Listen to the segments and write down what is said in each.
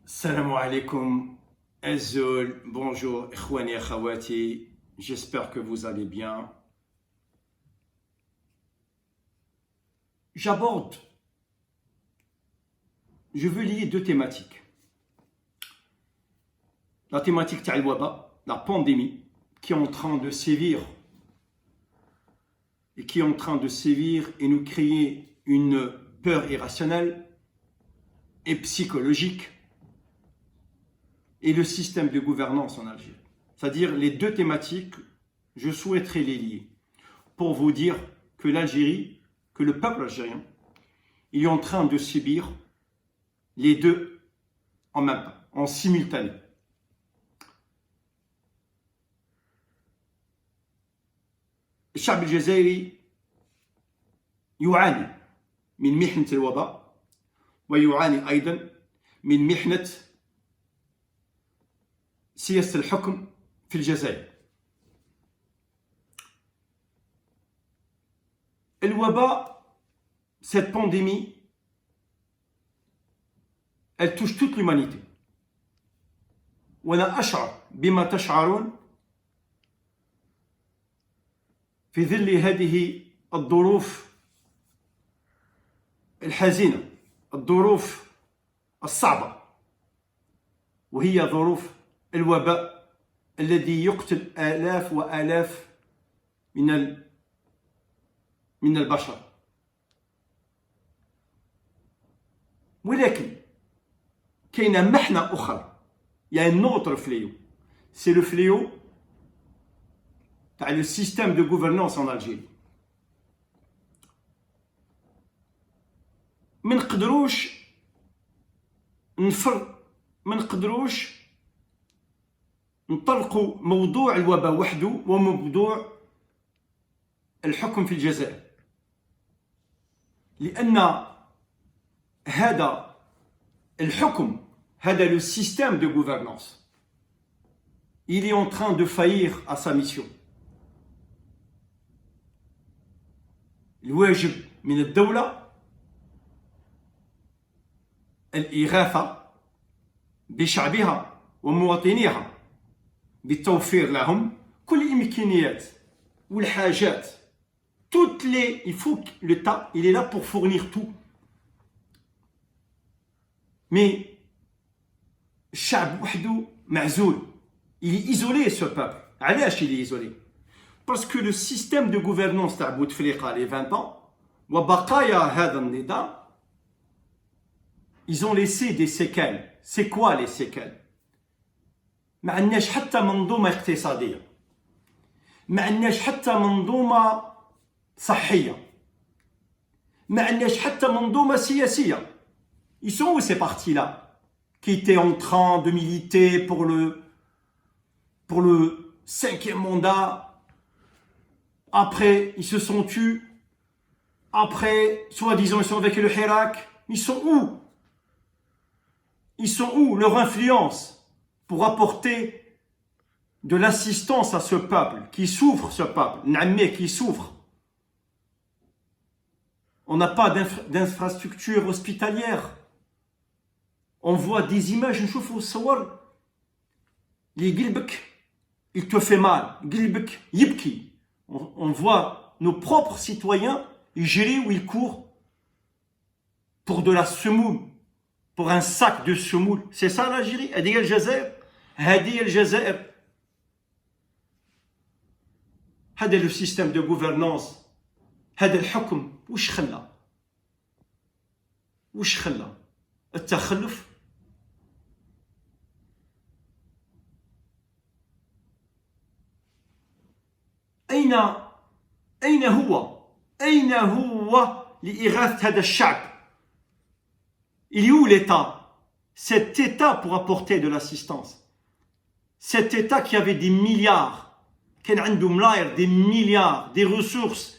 Salam alaikum, Azul, bonjour, Ikhwani et Akhawati, j'espère que vous allez bien. J'aborde, je veux lier deux thématiques. La thématique Ta'al-Waba, la pandémie, qui est en train de sévir et nous créer une peur irrationnelle et psychologique, et le système de gouvernance en Algérie. C'est-à-dire les deux thématiques, je souhaiterais les lier pour vous dire que l'Algérie, que le peuple algérien, il est en train de subir les deux en même temps, en simultané. الشعب الجزائري يعاني من محنة الوباء ويعاني أيضا من محنة سياسة الحكم في الجزائر. الوباء, cette pandémie, elle touche toute l'humanité. وأنا أشعر بما تشعرون في ظل هذه الظروف الحزينة، الظروف الصعبة، وهي ظروف الوباء الذي يقتل آلاف وآلاف من البشر. ولكن كاينة محنة أخرى، يعني نوتر فليو، سي لو فليو تاع لو سيستيم دو غوفرنانس ان الجيري. ما نقدروش نطلقوا موضوع الوباء وحده وموضوع الحكم في الجزائر، لأن هذا الحكم، هذا le système de gouvernance, il est en train de faillir à sa mission. الواجب من الدولة الإغاثة بشعبها ومواطنيها بالتوفير لهم كل الإمكانيات والحاجات. Il faut que l'État, il est là pour fournir tout. Mais الشعب وحده معزول. Il est isolé, ce peuple. علاش il est isolé? Parce que le système de gouvernance تاع بوتفليقة les 20 ans وبقايا هذا النظام, ils ont laissé des séquelles. C'est quoi les séquelles? ما عندناش حتى منظومة اقتصادية، ما عندناش حتى منظومة صحية، ما عندناش حتى منظومة سياسية. Ils sont où ces partis-là qui étaient en train de militer pour le 5e mandat? Après, ils se sont tus. Après, soi-disant, ils sont avec le Hirak. Ils sont où? Ils sont où? Leur influence pour apporter de l'assistance à ce peuple qui souffre, ce peuple, N'amé qui souffre. On n'a pas d'infrastructure hospitalière. On voit des images, نشوفوا الصور اللي قلبك, il te fait mal, قلبك يبكي. On voit nos propres citoyens, ils gèrent où ils courent pour de la semoule, pour un sac de semoule. C'est ça l'Algérie. هذه هي الجزائر. هذه هي الجزائر. هذا le système de gouvernance. هذا الحكم وش خلى التخلف. أين هو لإغاثة هذا الشعب؟ Il est où l'État? Cet État pour apporter de l'assistance. Cet État qui avait des milliards, كان عنده ملاير, des milliards, des ressources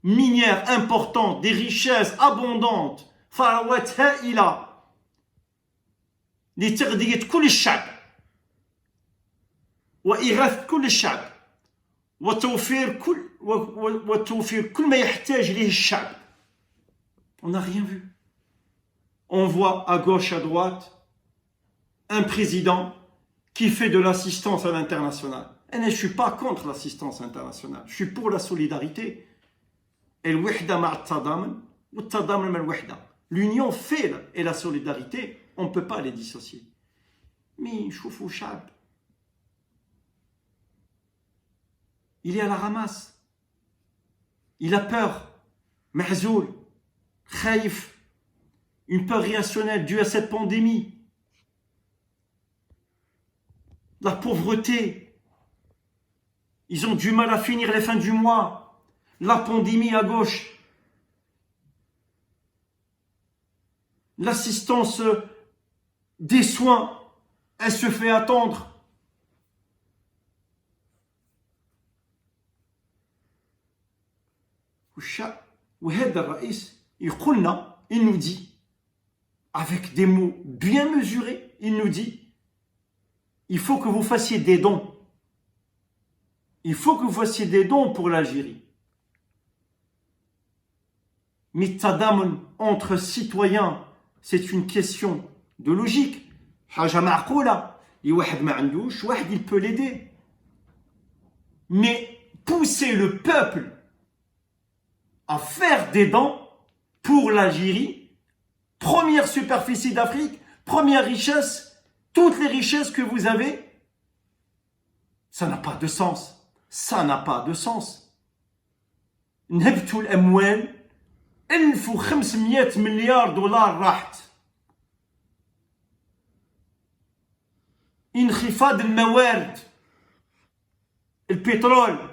minières importantes, des richesses abondantes, ثروات هائلة لتغذية كل الشعب وإغاثة كل الشعب وتوفير كل ما يحتاج إليه الشعب. On n'a rien vu. On voit à gauche, à droite un président qui fait de l'assistance à l'international. Et je ne suis pas contre l'assistance internationale, je suis pour la solidarité. L'union fait et la solidarité, on ne peut pas les dissocier. Mais شوفوا شعب, il est à la ramasse, il a peur, mahzoul, khaïf, une peur irrationnelle due à cette pandémie, la pauvreté, ils ont du mal à finir les fins du mois, la pandémie à gauche, l'assistance des soins, elle se fait attendre. وهذا الرئيس يقولنا, il nous dit, avec des mots bien mesurés, il nous dit, il faut que vous fassiez des dons. Il faut que vous fassiez des dons pour l'Algérie. Mais التضامن entre citoyens, c'est une question de logique. حاجة معقولة. واحد ما عندوش, واحد il peut l'aider. Mais pousser le peuple à faire des dons pour l'Algérie, première superficie d'Afrique, première richesse, toutes les richesses que vous avez, ça n'a pas de sens. Ça n'a pas de sens. نهبتوا الأموال 1500 مليار دولار راحت. انخفاض الموارد, البترول.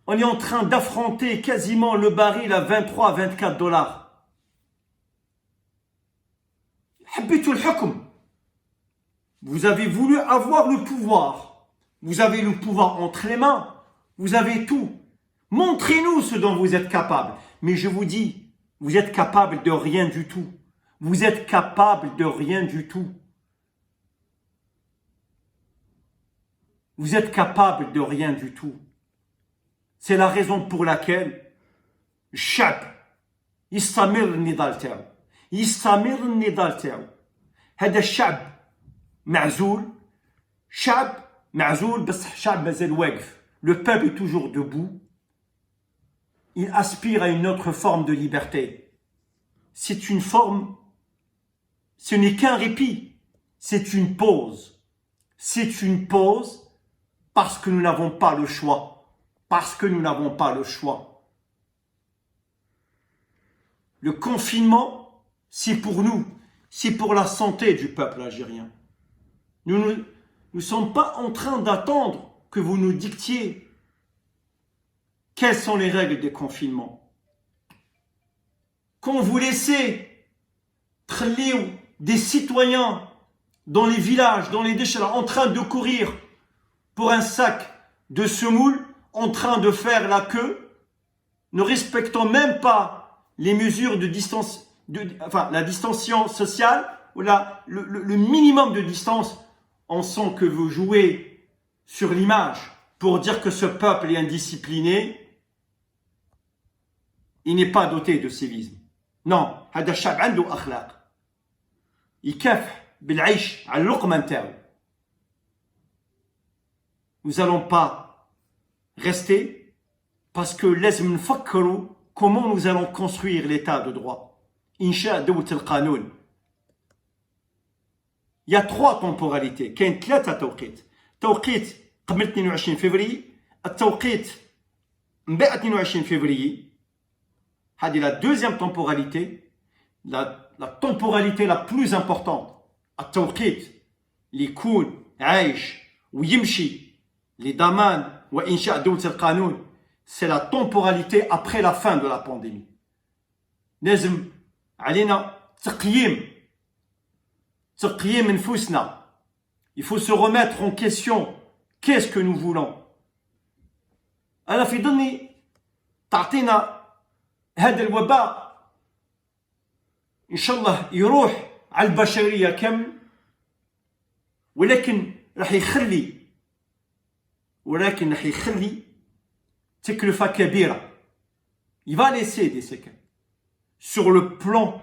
On est en train d'affronter quasiment le baril à 23 à 24 dollars. حبيتوا الحكم. Vous avez voulu avoir le pouvoir. Vous avez le pouvoir entre les mains. Vous avez tout. Montrez-nous ce dont vous êtes capable. Mais je vous dis, vous êtes capable de rien du tout. Vous êtes capable de rien du tout. Vous êtes capable de rien du tout. C'est la raison pour laquelle الشعب يستمر النضال تاعو. يستمر النضال تاعو. هذا الشعب معزول. شعب معزول بس شعب مازال واقف. Le peuple est toujours debout. Il aspire à une autre forme de liberté. C'est une forme, ce n'est qu'un répit. C'est une pause. C'est une pause parce que nous n'avons pas le choix. Parce que nous n'avons pas le choix. Le confinement, c'est pour nous. C'est pour la santé du peuple algérien. Nous ne sommes pas en train d'attendre que vous nous dictiez quelles sont les règles des confinements. Quand vous laissez des citoyens dans les villages, dans les déchets, en train de courir pour un sac de semoule, en train de faire la queue, ne respectant même pas les mesures de distance, la distanciation sociale, ou le minimum de distance, on sent que vous jouez sur l'image pour dire que ce peuple est indiscipliné. Il n'est pas doté de civisme. Non, هذا الشعب عنده أخلاق. يكافح بالعيش على اللقمة نتاعو. Nous n'allons pas rester parce que لازم نفكروا comment nous allons construire l'état de droit. إنشاء دولة القانون. Il y a 3 temporalités. كاين 3 توقيت. توقيت قبل 22 février, التوقيت من بعد 22 février. هذه la deuxième temporalité, la temporalité la plus importante. التوقيت اللي يكون عايش ويمشي لضمان وإنشاء دولة القانون, c'est la temporalité après la fin de la pandémie. لازم علينا تقييم نفوسنا. Il faut se remettre en question. Qu'est-ce que nous voulons? أنا في ظني تعطينا هذا الوباء إن شاء الله يروح على البشرية كامل, ولكن راح يخلي تكلفة كبيرة. Il va laisser des séquelles sur le plan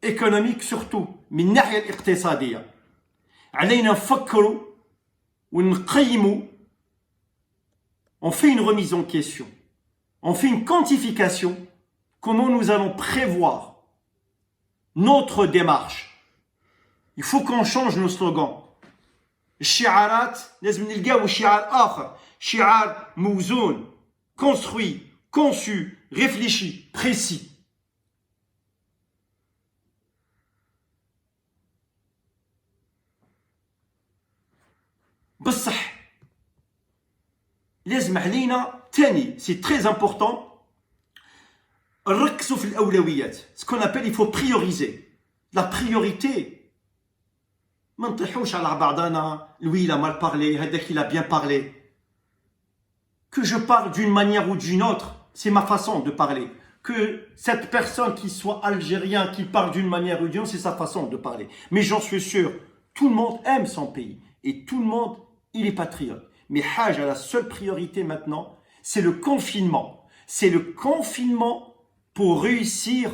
économique surtout من الناحية الاقتصادية. علينا نفكروا ونقيموا. On fait une remise en question. On fait une quantification. Comment nous allons prévoir notre démarche. Il faut qu'on change nos slogans. الشعارات لازم نلقاو شعار آخر. شعار موزون, construit, conçu, réfléchi, précis. بصح لازم علينا تاني, c'est très important, نركزوا في الأولويات. Ce qu'on appelle, il faut prioriser. La priorité, ما نطيحوش على بعضنا. Lui, il a mal parlé, هذاك il a bien parlé. Que je parle d'une manière ou d'une autre, c'est ma façon de parler. Que cette personne qui soit algérien, qui parle d'une manière ou d'une autre, c'est sa façon de parler. Mais j'en suis sûr, tout le monde aime son pays. Et tout le monde, il est patriote. Mais Hajj a la seule priorité maintenant, c'est le confinement. C'est le confinement pour réussir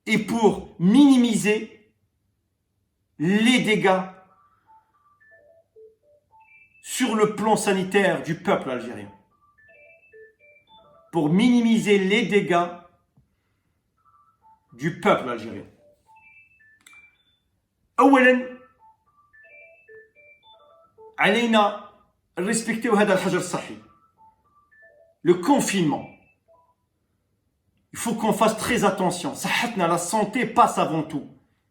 et pour minimiser les dégâts sur le plan sanitaire du peuple algérien. Pour minimiser les dégâts du peuple algérien. أولاً علينا respecter هذا الحجر الصحي. Le confinement. Il faut qu'on fasse très attention. صحتنا, la santé passe avant tout.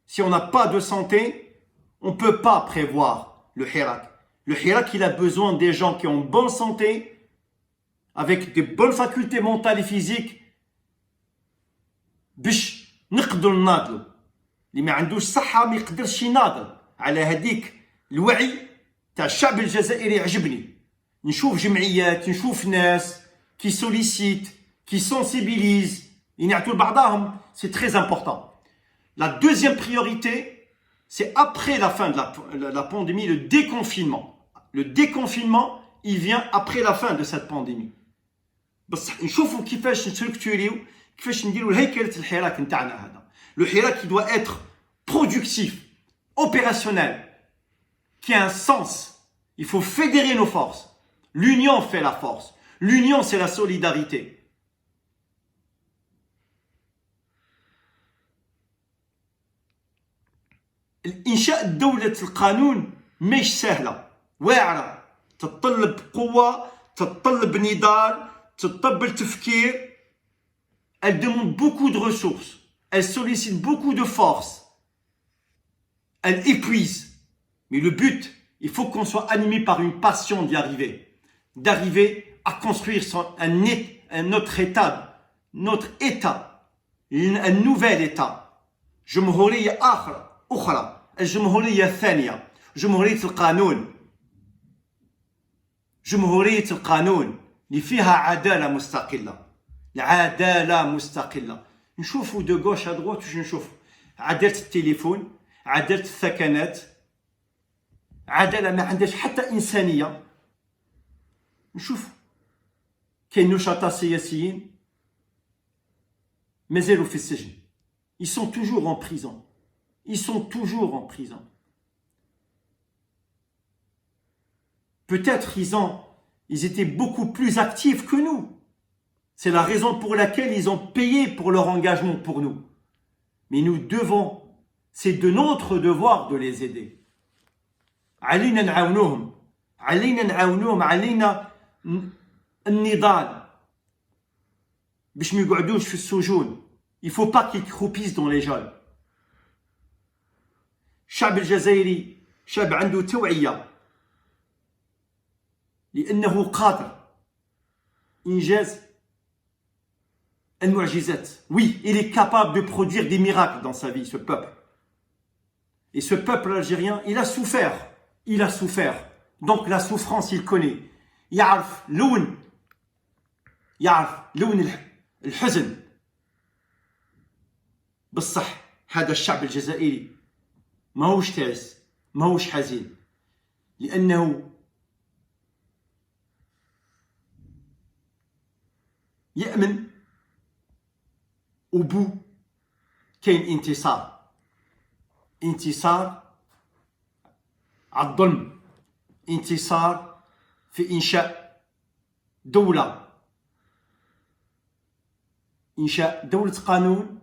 Si on n'a pas de santé, on ne peut pas prévoir le Hirak. Le Hirak, il a besoin des gens qui ont bonne santé, avec des bonnes facultés mentales et physiques, باش نقدروا نناضلوا. اللي ما عندوش صحة ما يقدرش يناضل. على هذيك الوعي تاع الشعب الجزائري يعجبني. نشوف جمعيات, نشوف ناس qui sollicitent, qui sensibilisent, ينعتوا لبعضهم. C'est très important. La deuxième priorité, c'est après la fin de la pandémie, le déconfinement. Le déconfinement, il vient après la fin de cette pandémie. بس نشوفوا كيفاش نستركتوريو, كيفاش نديروا الهيكلة الحراك نتاعنا هذا. Le hirak, il doit être productif, opérationnel, qui a un sens. Il faut fédérer nos forces. L'union fait la force. L'union, c'est la solidarité. إنشاء دولة القانون مش سهلة, واعرة, تتطلب قوة, تتطلب نضال, تتطلب تفكير. Elle demande beaucoup de ressources. Elle sollicite beaucoup de force. Elle épuise. Mais le but, il faut qu'on soit animé par une passion d'y arriver. D'arriver à construire un autre état, un nouvel état. جمهورية أخرى. الجمهورية الثانية. جمهورية القانون. جمهورية القانون اللي فيها عدالة مستقلة. العدالة مستقلة. نشوفوا de gauche à droite, نشوف عدالة التليفون, عدالة الثكنات, عدالة ما عندهاش حتى إنسانية. نشوف كاين نشطاء سياسيين مازالوا في السجن. Ils sont toujours en prison. Ils sont toujours en prison. Peut-être ils étaient beaucoup plus actifs que nous. C'est la raison pour laquelle ils ont payé pour leur engagement pour nous. Mais nous devons, c'est de notre devoir de les aider. علينا نعاونوهم. علينا نعاونوهم. علينا النضال باش ما يقعدوش في السجون. Il ne faut pas qu'ils croupissent dans les geôles. الشعب الجزائري شعب عنده توعية لأنه قادر إنجاز المعجزات. Oui, il est capable de produire des miracles dans sa vie, ce peuple. Et ce peuple algérien, il a souffert. Il a souffert. Donc la souffrance, il connaît. يعرف لون الحزن. بالصح هذا الشعب الجزائري ماهوش تعس, ماهوش حزين, لأنه يأمن au bout كاين انتصار على الظلم، انتصار في إنشاء دولة قانون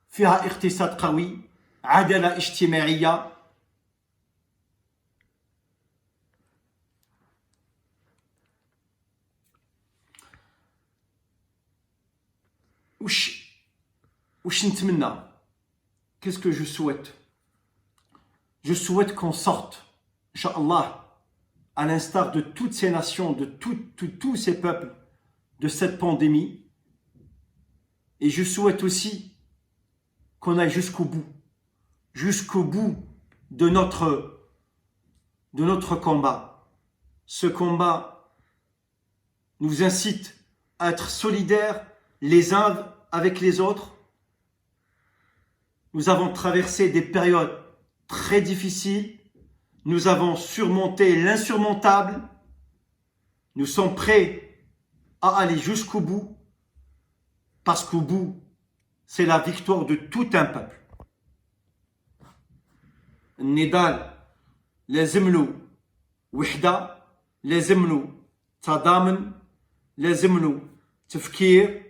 فيها اقتصاد قوي، عدالة اجتماعية، واش نتمنى. Qu'est-ce que je souhaite? Je souhaite qu'on sorte, Inch'Allah, à l'instar de toutes ces nations, de tous ces peuples, de cette pandémie. Et je souhaite aussi qu'on aille jusqu'au bout de notre combat. Ce combat nous incite à être solidaires les uns avec les autres. Nous avons traversé des périodes très difficiles. Nous avons surmonté l'insurmontable. Nous sommes prêts à aller jusqu'au bout, parce qu'au bout, c'est la victoire de tout un peuple. النضال لازم له وحدة، لازم له تضامن، لازم له تفكير.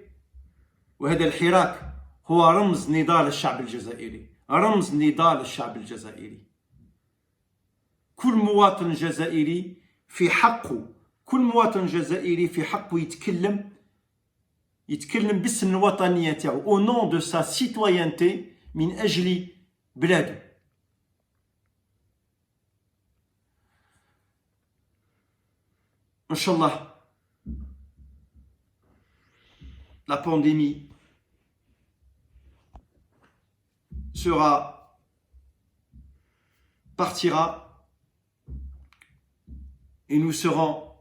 وهذا الحراك هو رمز نضال الشعب الجزائري، رمز نضال الشعب الجزائري. كل مواطن جزائري في حقه، يتكلم باسم الوطنية تاعو، au nom de sa citoyenneté، من أجل بلاده. Inch'Allah, la pandémie partira et nous serons,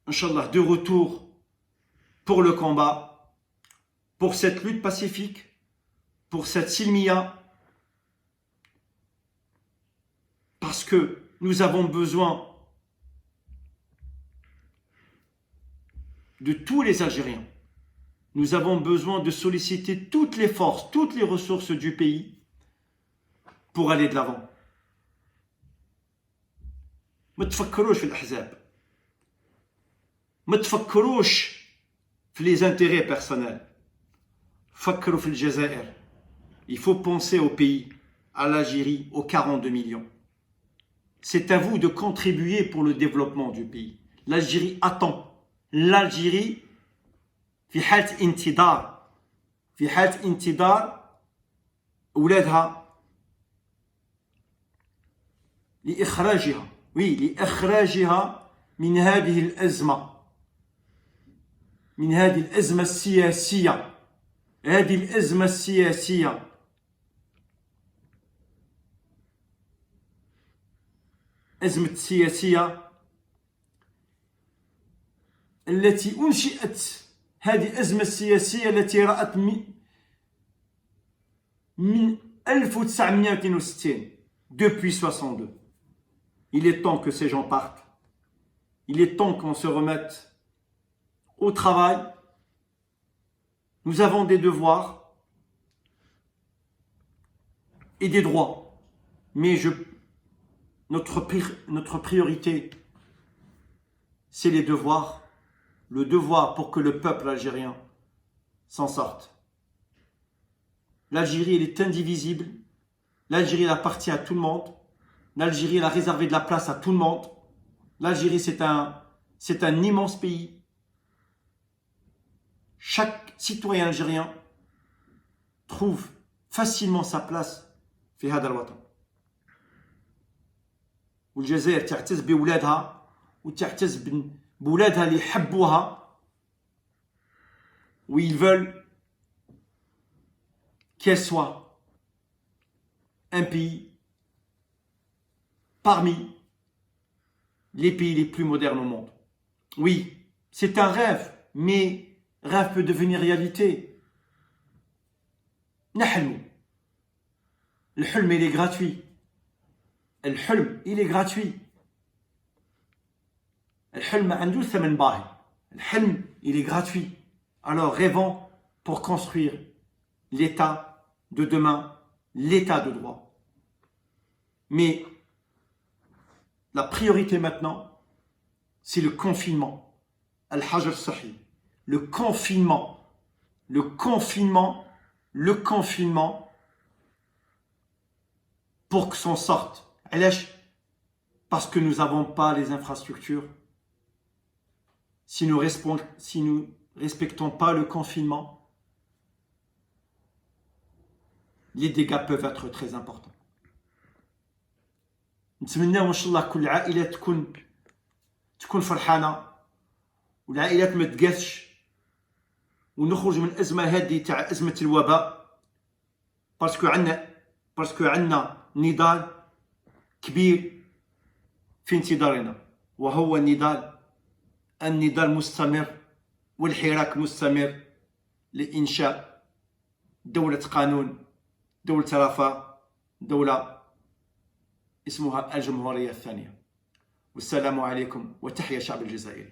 Inch'Allah, de retour pour le combat, pour cette lutte pacifique, pour cette silmiya, parce que nous avons besoin de tous les Algériens. Nous avons besoin de solliciter toutes les forces, toutes les ressources du pays pour aller de l'avant. ما تفكروش في الأحزاب، ما تفكروش في les intérêts personnels، فكروا في الجزائر. Il faut penser au pays, à l'Algérie, aux 42 millions. C'est à vous de contribuer pour le développement du pays. L'Algérie attend. L'Algérie في حالة انتظار أولادها لإخراجها من هذه الأزمة، السياسية. هذه الأزمة السياسية التي أنشئت، هذه الأزمة السياسية التي رأت من 1962 depuis 62. Il est temps que ces gens partent. Il est temps qu'on se remette au travail. Nous avons des devoirs et des droits. Mais notre priorité, c'est les devoirs. Le devoir pour que le peuple algérien s'en sorte. L'Algérie, elle est indivisible. L'Algérie, elle appartient à tout le monde. L'Algérie, elle a réservé de la place à tout le monde. L'Algérie, c'est un immense pays. Chaque citoyen algérien trouve facilement sa place في هذا الوطن. والجزائر تعتز بولادها وتعتز بولادها اللي يحبوها، où ils veulent qu'elle soit un pays parmi les pays les plus modernes au monde. Oui, c'est un rêve, mais rêve peut devenir réalité. نحلم. الحلم il est gratuit. الحلم il est gratuit. الحلم ما عندوش ثمن باهي. الحلم il est gratuit. Alors rêvons pour construire l'État de demain l'état de droit. Mais la priorité maintenant, c'est le confinement. Al-Hajr Sahih. Le confinement. Le confinement. Le confinement. Pour que s'en sorte. Parce que nous n'avons pas les infrastructures. Si nous respectons pas le confinement, les dégâts peuvent être très importants. نتمنى ان شاء الله كل عائله تكون فرحانه والعائلات ما تقاسش ونخرج من الازمه هذه تاع ازمه الوباء باسكو عندنا نضال كبير في انتظارنا وهو النضال مستمر والحراك مستمر لإنشاء دولة قانون دولة رفاه دولة اسمها الجمهورية الثانية والسلام عليكم وتحيا شعب الجزائر